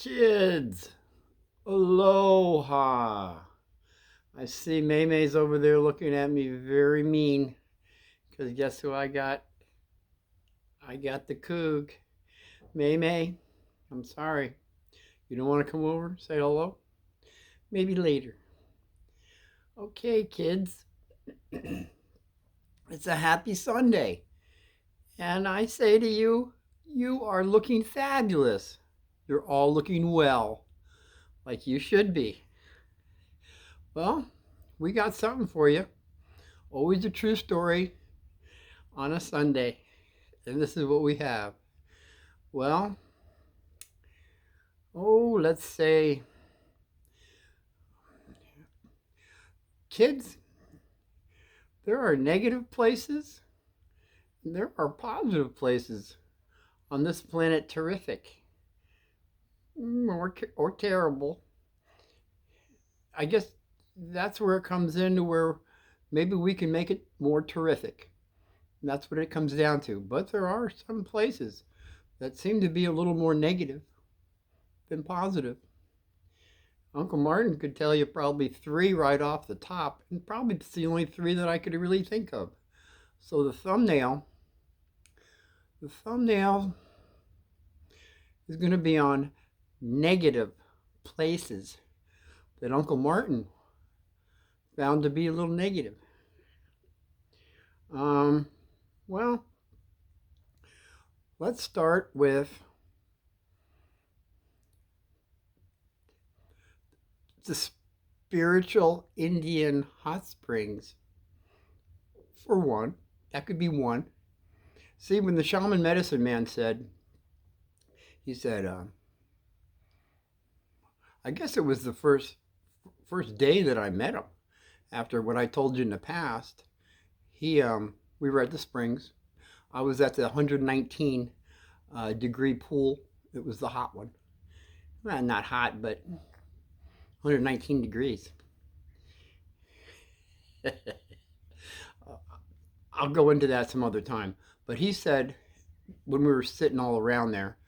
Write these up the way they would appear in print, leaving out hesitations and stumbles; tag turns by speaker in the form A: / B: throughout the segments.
A: Kids, aloha. I see Maymay's over there looking at me very mean because guess who I got? I got the Coug. Maymay, I'm sorry. You don't want to come over, say hello? Maybe later. Okay, kids. It's a happy Sunday. And I say to you, you are looking fabulous. You're all looking well, like you should be. Well, we got something for you. Always a true story on a Sunday. And this is what we have. Well, let's say, kids, there are negative places and there are positive places on this planet. Terrific or terrible. I guess that's where it comes into where maybe we can make it more terrific. And that's what it comes down to. But there are some places that seem to be a little more negative than positive. Uncle Martin could tell you probably three right off the top, and probably it's the only three that I could really think of. So the thumbnail is going to be on negative places that Uncle Martin found to be a little negative. Well, let's start with the spiritual Indian hot springs. For one, that could be one. See, when the shaman medicine man said, he said, I guess it was the first day that I met him. After what I told you in the past, we were at the springs. I was at the 119 degree pool. It was the hot one. Well, not hot, but 119 degrees. I'll go into that some other time. But he said, when we were sitting all around there,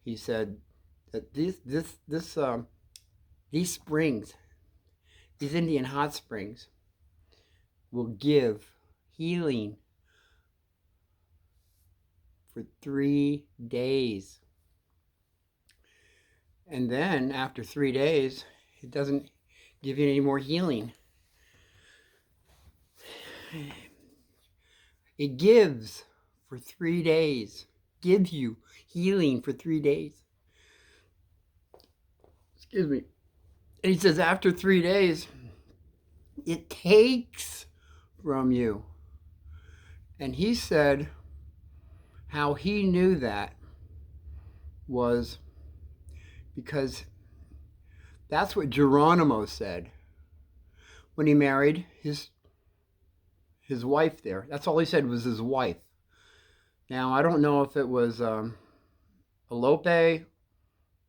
A: he said that these springs, these Indian hot springs, will give healing for 3 days. And then after 3 days, it doesn't give you any more healing. It gives for 3 days. Gives you healing for 3 days. Excuse me. And he says after 3 days, it takes from you. And he said how he knew that was because that's what Geronimo said when he married his wife there. That's all he said was his wife. Now, I don't know if it was Alope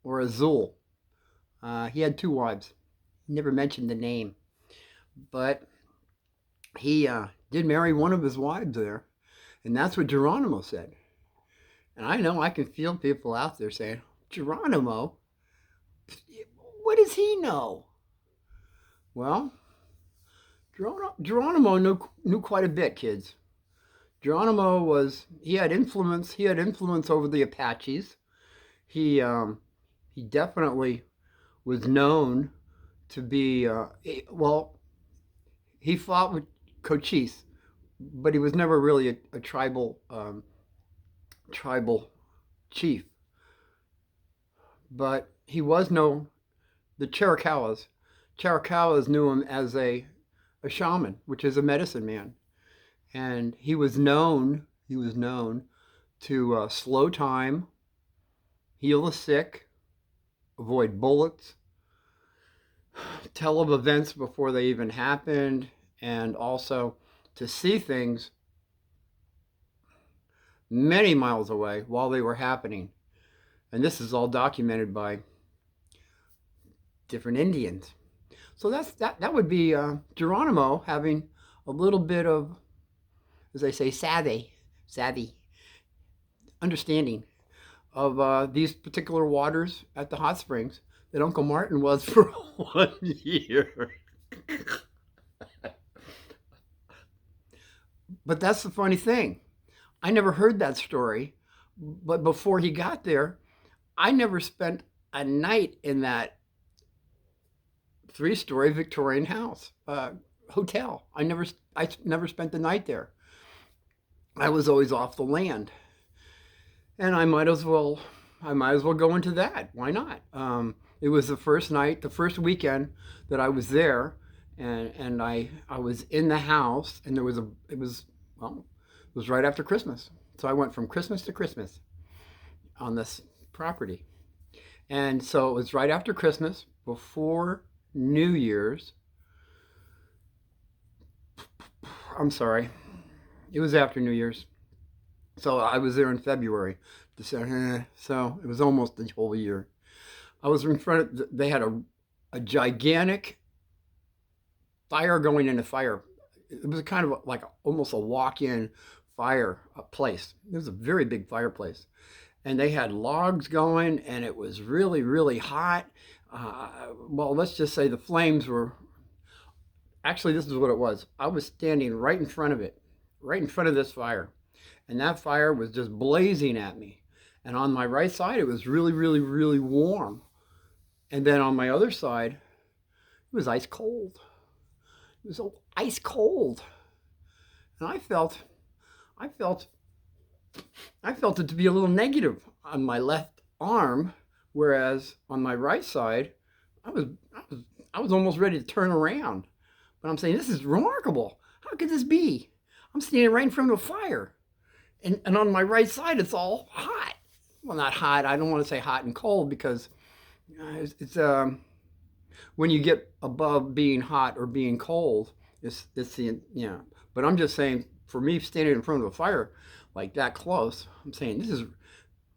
A: or Azul. He had 2 wives. He never mentioned the name. But he did marry one of his wives there. And that's what Geronimo said. And I know I can feel people out there saying, Geronimo? What does he know? Well, Geronimo knew quite a bit, kids. Geronimo he had influence over the Apaches. He definitely was known to be, he fought with Cochise, but he was never really a tribal chief. But he was known, the Chiricahuas knew him as a shaman, which is a medicine man. And he was known to slow time, heal the sick, avoid bullets, tell of events before they even happened, and also to see things many miles away while they were happening. And this is all documented by different Indians. So that would be Geronimo having a little bit of, as they say, savvy, understanding of these particular waters at the hot springs that Uncle Martin was for 1 year. But that's the funny thing. I never heard that story, but before he got there, I never spent a night in that 3-story Victorian house hotel. I never spent the night there. I was always off the land, and I might as well go into that. Why not? It was the first night, the first weekend that I was there, and I was in the house, and it was right after Christmas, so I went from Christmas to Christmas on this property, and so it was right after Christmas, before New Year's. I'm sorry, it was after New Year's. So I was there in February. So it was almost the whole year. I was in front of, they had a gigantic fire going in the fire. It was kind of like almost a walk-in fire place. It was a very big fireplace. And they had logs going, and it was really, really hot. Well, let's just say the flames were, actually, this is what it was. I was standing right in front of it, right in front of this fire. And that fire was just blazing at me. And on my right side, it was really, really, really warm. And then on my other side, it was ice cold. It was so ice cold. And I felt it to be a little negative on my left arm, whereas on my right side, I was almost ready to turn around. But I'm saying, this is remarkable. How could this be? I'm standing right in front of a fire. And on my right side, it's all hot. Well, not hot. I don't want to say hot and cold, because it's when you get above being hot or being cold, it's the, But I'm just saying, for me standing in front of a fire like that close, I'm saying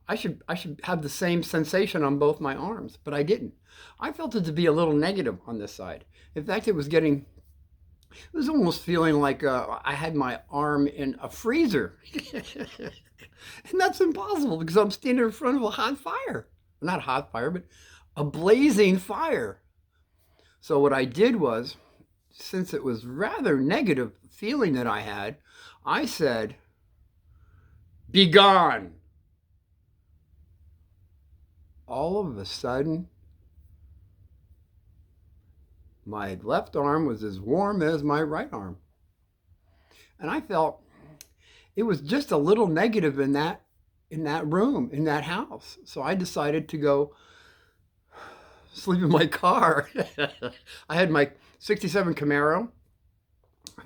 A: I should have the same sensation on both my arms, but I didn't. I felt it to be a little negative on this side. In fact, it was almost feeling like I had my arm in a freezer. And that's impossible, because I'm standing in front of a hot fire. Not a hot fire, but a blazing fire. So what I did was, since it was rather negative feeling that I had, I said, "Be gone." All of a sudden, my left arm was as warm as my right arm. And I felt it was just a little negative in that room, in that house. So I decided to go sleep in my car. I had my 67 Camaro,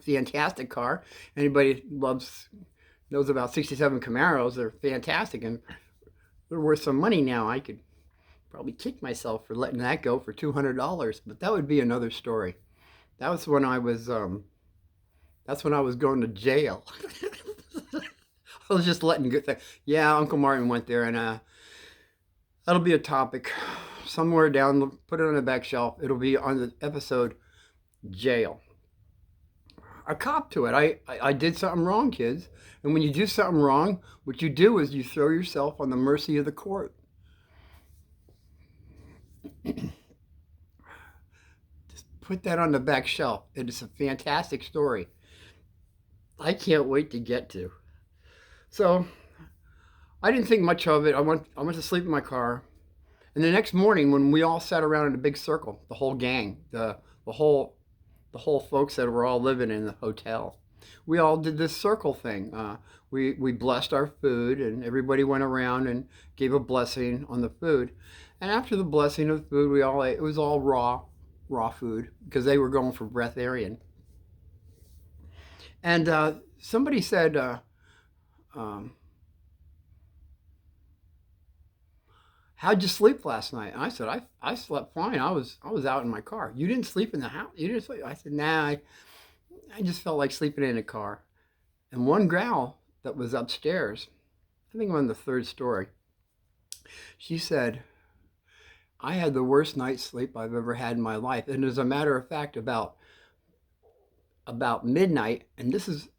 A: fantastic car. Anybody knows about 67 Camaros, they're fantastic, and they're worth some money now. I could probably kick myself for letting that go for $200, but that would be another story. That was when I was going to jail. I was just letting good things. Yeah, Uncle Martin went there, and that'll be a topic somewhere down. Put it on the back shelf. It'll be on the episode jail. I copped to it. I did something wrong, kids. And when you do something wrong, what you do is you throw yourself on the mercy of the court. Just put that on the back shelf. It is a fantastic story. I can't wait to get to. So I didn't think much of it. I went to sleep in my car. And the next morning, when we all sat around in a big circle, the whole gang, the whole folks that were all living in the hotel, we all did this circle thing. We blessed our food, and everybody went around and gave a blessing on the food. And after the blessing of the food, we all ate. It was all raw food, because they were going for breatharian. And somebody said, "How'd you sleep last night?" And I said, I slept fine. I was out in my car. You didn't sleep in the house? You didn't sleep? I said, "Nah, I just felt like sleeping in a car." And one gal that was upstairs, I think on the 3rd story, she said, "I had the worst night's sleep I've ever had in my life." And as a matter of fact, about midnight, and this is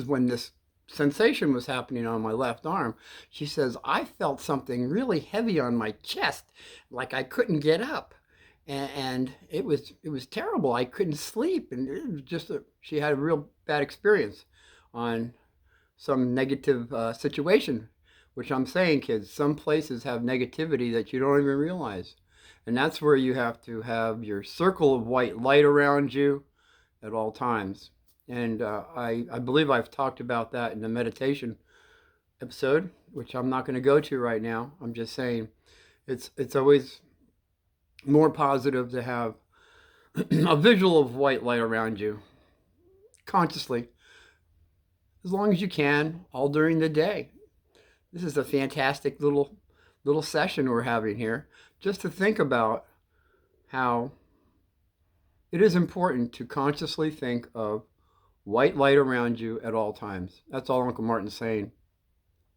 A: when this sensation was happening on my left arm. She says, I felt something really heavy on my chest, like I couldn't get up. And it was terrible. I couldn't sleep. And it was just she had a real bad experience on some negative situation, which I'm saying, kids, some places have negativity that you don't even realize. And that's where you have to have your circle of white light around you at all times. And I believe I've talked about that in the meditation episode, which I'm not going to go to right now. I'm just saying it's always more positive to have a visual of white light around you consciously, as long as you can, all during the day. This is a fantastic little session we're having here, just to think about how it is important to consciously think of white light around you at all times. That's all Uncle Martin's saying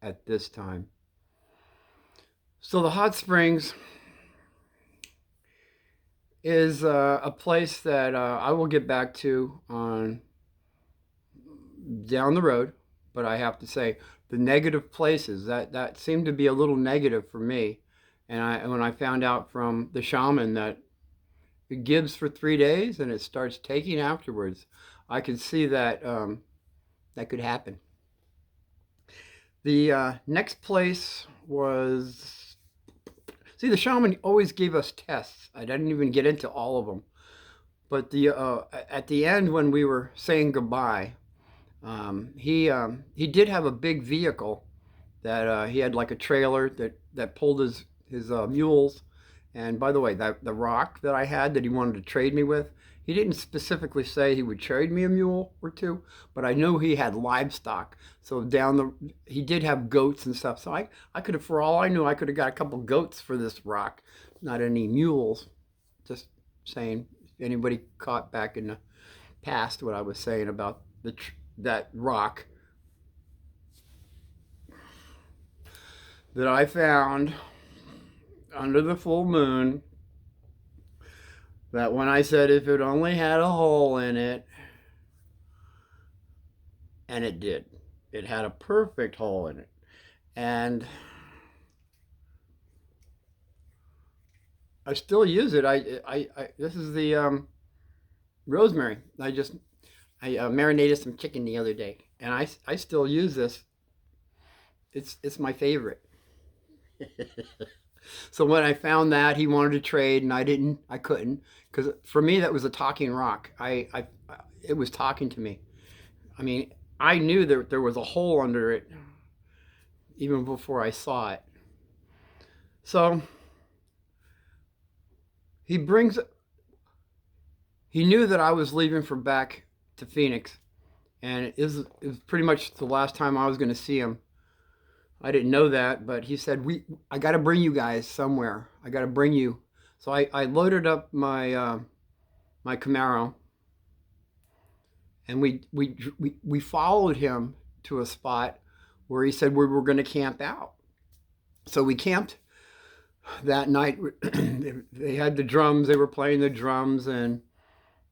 A: at this time. So the hot springs is a place that I will get back to on down the road, but I have to say the negative places that seemed to be a little negative for me, and when I found out from the shaman that it gives for 3 days and it starts taking afterwards, I could see that that could happen. The next place was, see, the shaman always gave us tests. I didn't even get into all of them, but at the end when we were saying goodbye, he did have a big vehicle that he had, like a trailer that pulled his mules. And by the way, the rock that I had that he wanted to trade me with, he didn't specifically say he would trade me a mule or two, but I knew he had livestock. So he did have goats and stuff. So I could have, for all I knew, I could have got a couple goats for this rock, not any mules. Just saying, if anybody caught back in the past what I was saying about that rock that I found under the full moon, that when I said if it only had a hole in it, and it did. It had a perfect hole in it. And I still use it. This is the rosemary. I marinated some chicken the other day, and I still use this. It's my favorite. So when I found that he wanted to trade and I couldn't, because for me that was a talking rock. It was talking to me. I mean, I knew there was a hole under it even before I saw it. So he knew that I was leaving for back to Phoenix, and it was pretty much the last time I was going to see him. I didn't know that, but he said, I got to bring you guys somewhere. I got to bring you. So I loaded up my my Camaro, and we followed him to a spot where he said we were going to camp out. So we camped that night. They had the drums. They were playing the drums, and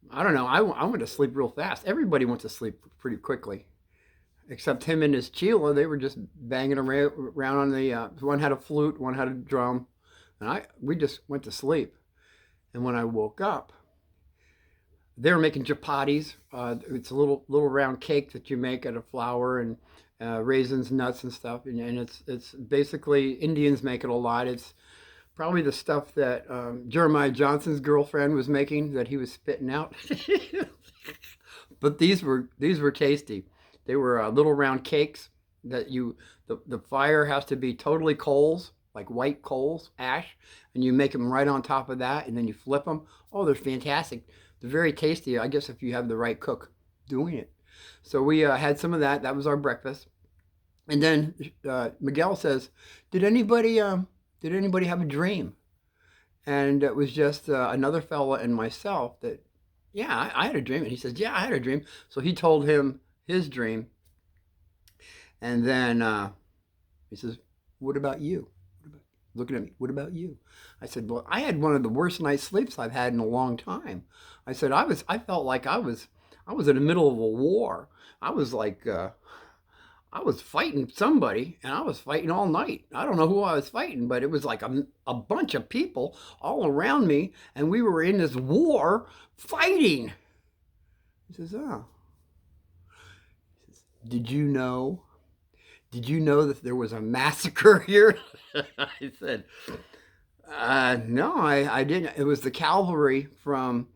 A: I don't know. I went to sleep real fast. Everybody went to sleep pretty quickly, except him and his Chila. They were just banging around on the. One had a flute, one had a drum, and we just went to sleep. And when I woke up, they were making chapatis. It's a little round cake that you make out of flour and raisins, nuts, and stuff. And it's basically, Indians make it a lot. It's probably the stuff that Jeremiah Johnson's girlfriend was making that he was spitting out. But these were tasty. They were little round cakes that the fire has to be totally coals, like white coals, ash, and you make them right on top of that, and then you flip them. Oh, they're fantastic. They're very tasty, I guess, if you have the right cook doing it. So we had some of that. That was our breakfast. And then Miguel says, did anybody have a dream? And it was just another fella and myself that, yeah, I had a dream. And he says, yeah, I had a dream. So he told him his dream. And then he says, what about you? Looking at me, what about you? I said, well, I had one of the worst night's sleeps I've had in a long time. I said, I felt like I was in the middle of a war. I was like, I was fighting somebody, and I was fighting all night. I don't know who I was fighting, but it was like a bunch of people all around me, and we were in this war fighting. He says, "Oh, did you know? Did you know that there was a massacre here?" I said, "No, I didn't. It was the cavalry from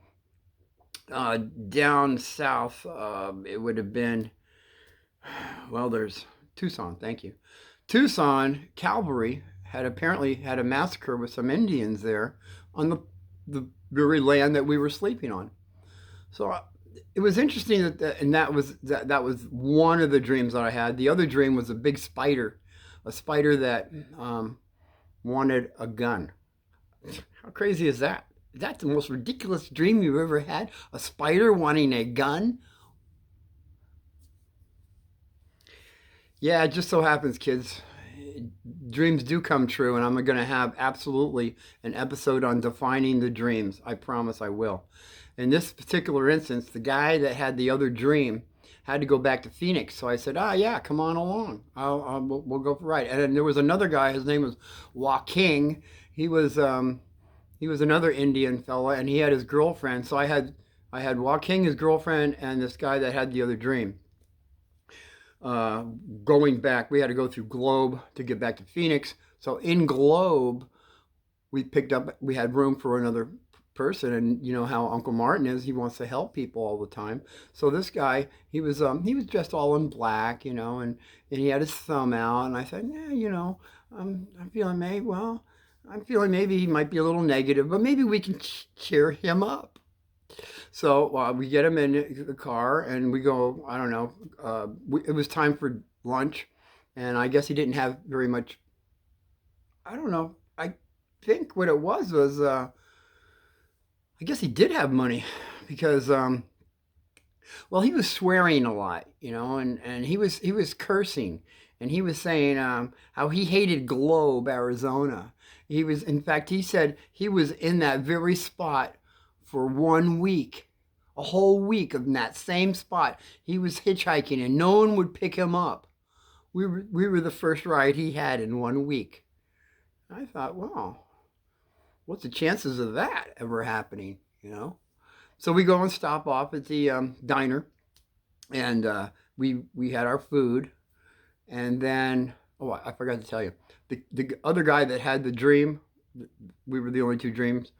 A: down south. It would have been, well, there's Tucson. Thank you. Tucson cavalry had apparently had a massacre with some Indians there on the very land that we were sleeping on. So it was interesting and that was one of the dreams that I had. The other dream was a spider that wanted a gun. How crazy is that? That's the most ridiculous dream you've ever had. A spider wanting a gun. Yeah, it just so happens, kids, dreams do come true, and I'm going to have absolutely an episode on defining the dreams. I promise I will. In this particular instance, the guy that had the other dream had to go back to Phoenix. So I said, yeah, come on along. We'll go for a ride. And then there was another guy. His name was Joaquin. He was another Indian fella, and he had his girlfriend. So I had Joaquin, his girlfriend, and this guy that had the other dream. Going back, we had to go through Globe to get back to Phoenix. So in Globe, we had room for another person, and you know how Uncle Martin is. He wants to help people all the time. So this guy, he was dressed all in black, and he had his thumb out. And I said, yeah, I'm feeling maybe he might be a little negative, but maybe we can cheer him up. So we get him in the car and we go, I don't know, it was time for lunch, and I guess he didn't have very much. I don't know. I think what it was I guess he did have money because, well, he was swearing a lot, and he was cursing, and he was saying how he hated Globe, Arizona. In fact, he said he was in that very spot for 1 week, a whole week in that same spot. He was hitchhiking and no one would pick him up. We were the first ride he had in 1 week. I thought, wow, what's the chances of that ever happening? So we go and stop off at the diner, and we had our food, and then I forgot to tell you, the other guy that had the dream, we were the only two dreams.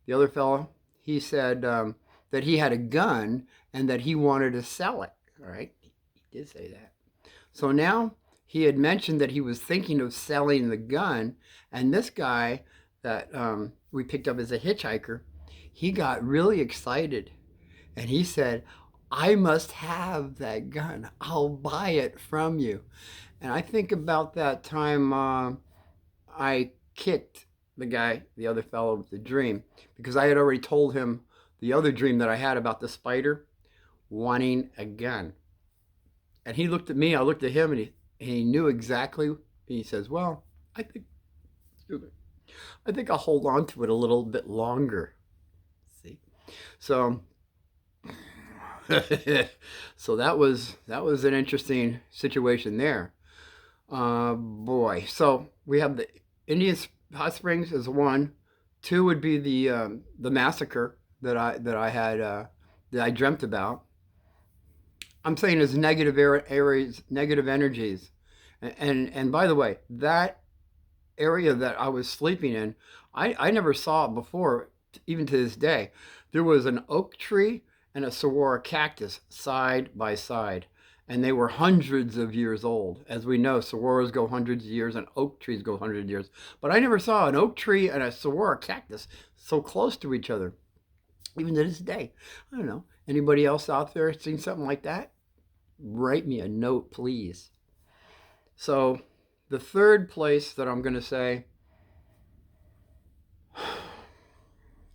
A: The other fellow, he said that he had a gun and that he wanted to sell it. All right, he did say that. So now he had mentioned that he was thinking of selling the gun, and this guy that we picked up as a hitchhiker, he got really excited, and he said, I must have that gun. I'll buy it from you. And I think about that time I kicked the other fellow with the dream, because I had already told him the other dream that I had about the spider wanting a gun. And he looked at me, I looked at him, and he knew exactly. He says, well, I think I'll hold on to it a little bit longer. See? So so that was an interesting situation there. Boy. So we have the Indian Hot Springs is one. Two would be the massacre that I had that I dreamt about. I'm saying as negative areas, negative energies, and by the way, that area that I was sleeping in, I never saw it before, even to this day. There was an oak tree and a saguaro cactus side by side, and they were hundreds of years old. As we know, saguaros go hundreds of years and oak trees go hundreds of years. But I never saw an oak tree and a saguaro cactus so close to each other, even to this day. I don't know. Anybody else out there seen something like that? Write me a note, please. So the third place that I'm going to say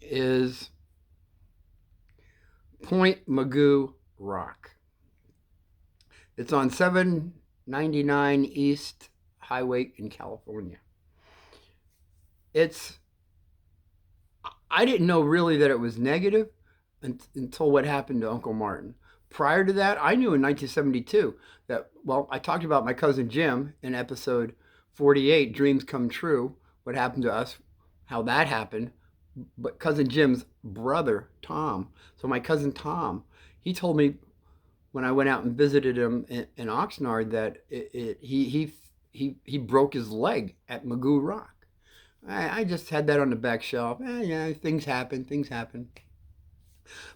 A: is Point Mugu Rock. It's on 799 East Highway in California. I didn't know really that it was negative until what happened to Uncle Martin. prior to that, I knew in 1972 that, well, I talked about my cousin Jim in episode 48, Dreams Come True, what happened to us, how that happened. But cousin Jim's brother, Tom, so my cousin Tom, he told me when I went out and visited him in Oxnard that he broke his leg at Magoo Rock. I just had that on the back shelf. Yeah, things happen, things happen.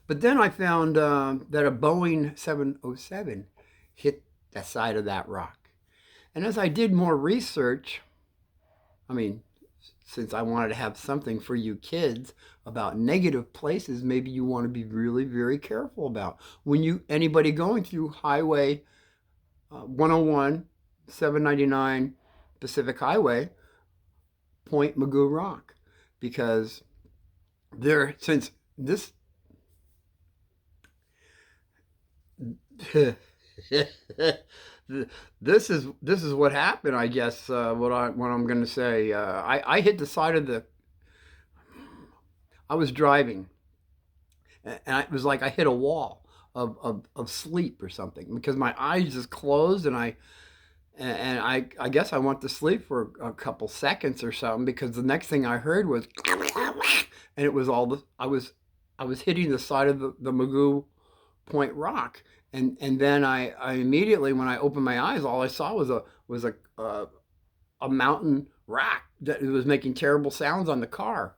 A: But then I found that a Boeing 707 hit the side of that rock. And as I did more research, I mean, since I wanted to have something for you kids about negative places, maybe you want to be really very careful about when anybody going through Highway 101, 799 Pacific Highway, Point Magoo Rock, because since this this is what happened, I guess. What I'm going to say. I hit the side of the. I was driving, and it was like I hit a wall of sleep or something because my eyes just closed, and I guess I went to sleep for a couple seconds or something because the next thing I heard was, and it was I was hitting the side of the Magoo Point Rock. And then I immediately, when I opened my eyes, all I saw was a mountain rock that was making terrible sounds on the car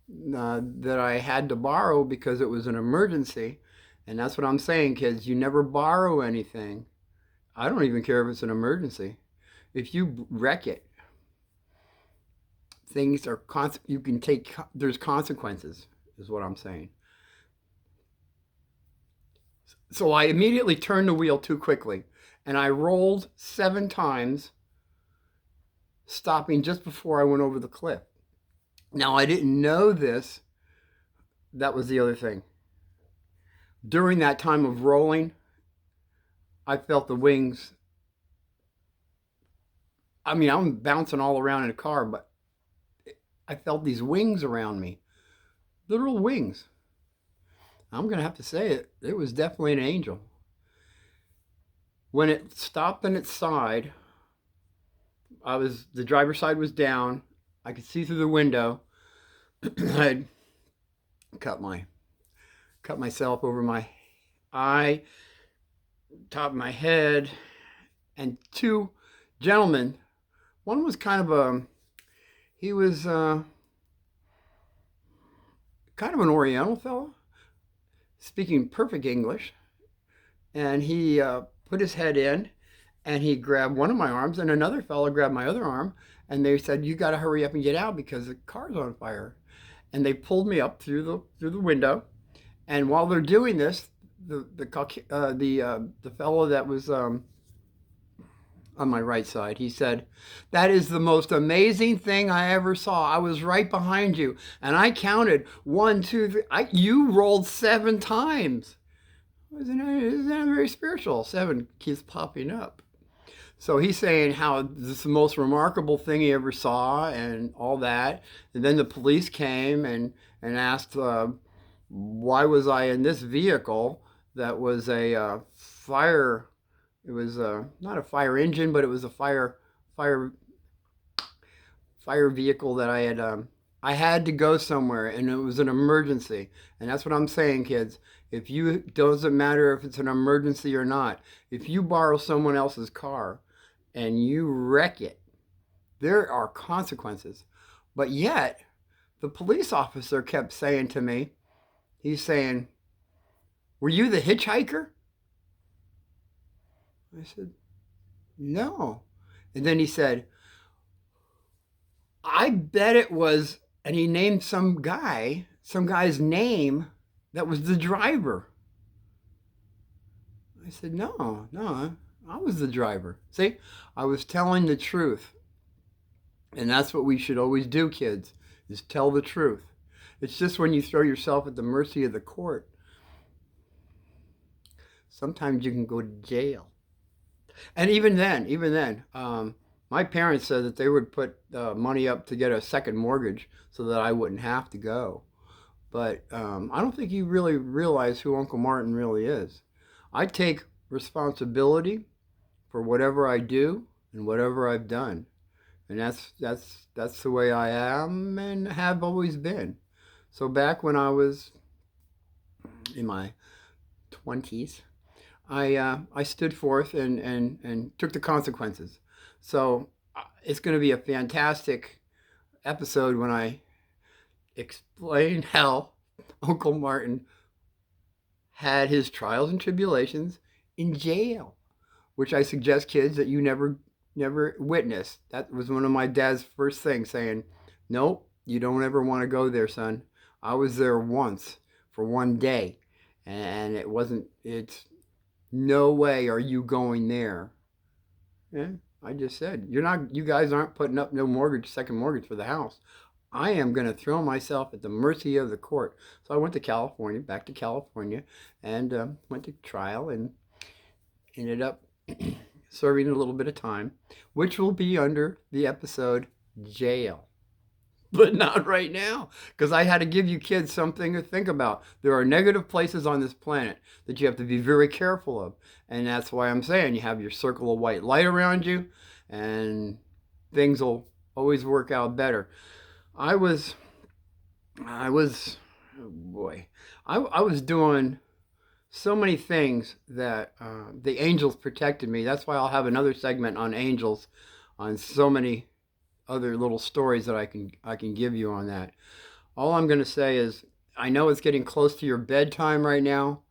A: that I had to borrow because it was an emergency. And that's what I'm saying, kids. You never borrow anything. I don't even care if it's an emergency. If you wreck it, things are you can take. There's consequences, is what I'm saying. So I immediately turned the wheel too quickly, and I rolled 7 times, stopping just before I went over the cliff. Now, I didn't know this. That was the other thing. During that time of rolling, I felt the wings. I mean, I'm bouncing all around in a car, but I felt these wings around me. Literal wings. I'm going to have to say it. It was definitely an angel. When it stopped on its side, the driver's side was down. I could see through the window. I'd cut myself over my eye, top of my head, and 2 gentlemen. One was kind of he was kind of an Oriental fellow, speaking perfect English, and he put his head in, and he grabbed one of my arms, and another fellow grabbed my other arm, and they said, "You got to hurry up and get out because the car's on fire." And they pulled me up through the window, and while they're doing this, the fellow that was on my right side, he said, "That is the most amazing thing I ever saw. I was right behind you, and I counted 1, 2, 3. You rolled 7 times. Isn't that very spiritual? 7 keeps popping up." So he's saying how this is the most remarkable thing he ever saw and all that. And then the police came and asked why was I in this vehicle that was a fire. It was not a fire engine, but it was a fire vehicle that I had to go somewhere, and it was an emergency. And that's what I'm saying, kids. Doesn't matter if it's an emergency or not. If you borrow someone else's car and you wreck it, there are consequences. But yet, the police officer kept saying to me, he's saying, "Were you the hitchhiker?" I said, "No." And then he said, "I bet it was," and he named some guy's name that was the driver. I said, no, I was the driver. See, I was telling the truth. And that's what we should always do, kids, is tell the truth. It's just when you throw yourself at the mercy of the court, sometimes you can go to jail. And even then, my parents said that they would put money up to get a second mortgage so that I wouldn't have to go. But I don't think you really realize who Uncle Martin really is. I take responsibility for whatever I do and whatever I've done. And that's the way I am and have always been. So back when I was in my 20s, I stood forth and took the consequences. So it's going to be a fantastic episode when I explain how Uncle Martin had his trials and tribulations in jail, which I suggest kids that you never witness. That was one of my dad's first things, saying, "Nope, you don't ever want to go there, son." I was there once for one day, and it wasn't. It's no way are you going there. Yeah, I just said you're not. You guys aren't putting up no mortgage, second mortgage for the house. I am going to throw myself at the mercy of the court. So I went to California, back to California, and went to trial and ended up serving a little bit of time, which will be under the episode Jail. But not right now, because I had to give you kids something to think about. There are negative places on this planet that you have to be very careful of. And that's why I'm saying you have your circle of white light around you, and things will always work out better. I was, oh boy, I was doing so many things that the angels protected me. That's why I'll have another segment on angels, on so many other little stories that I can give you on that. All I'm going to say is I know it's getting close to your bedtime right now.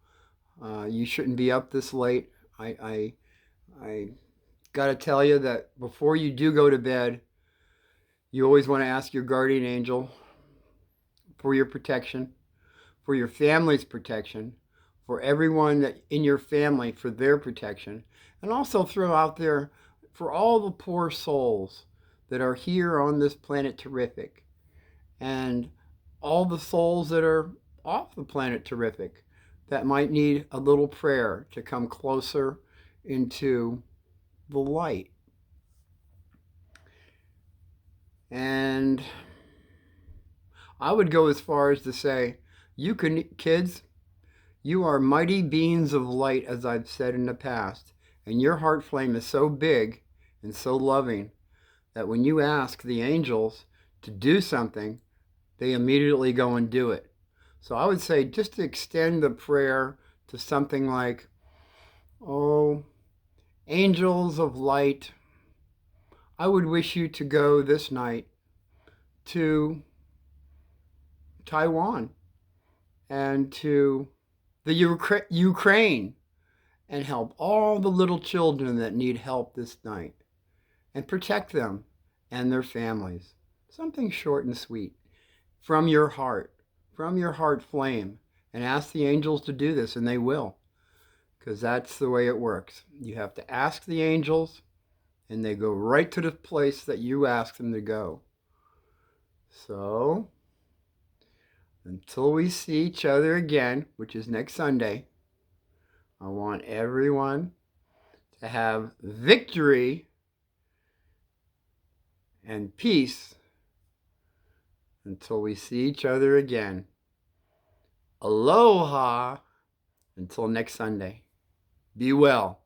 A: You shouldn't be up this late. I got to tell you that before you do go to bed, you always want to ask your guardian angel for your protection, for your family's protection, for everyone that in your family for their protection, and also throw out there for all the poor souls that are here on this planet Terrific, and all the souls that are off the planet Terrific that might need a little prayer to come closer into the light. And I would go as far as to say, you can, kids, you are mighty beings of light, as I've said in the past, and your heart flame is so big and so loving that when you ask the angels to do something, they immediately go and do it. So I would say just to extend the prayer to something like, oh, angels of light, I would wish you to go this night to Taiwan and to the Ukraine and help all the little children that need help this night and protect them and their families. Something short and sweet from your heart flame, and ask the angels to do this, and they will, because that's the way it works. You have to ask the angels, and they go right to the place that you ask them to go. So, until we see each other again, which is next Sunday, I want everyone to have victory and peace until we see each other again. Aloha until next Sunday. Be well.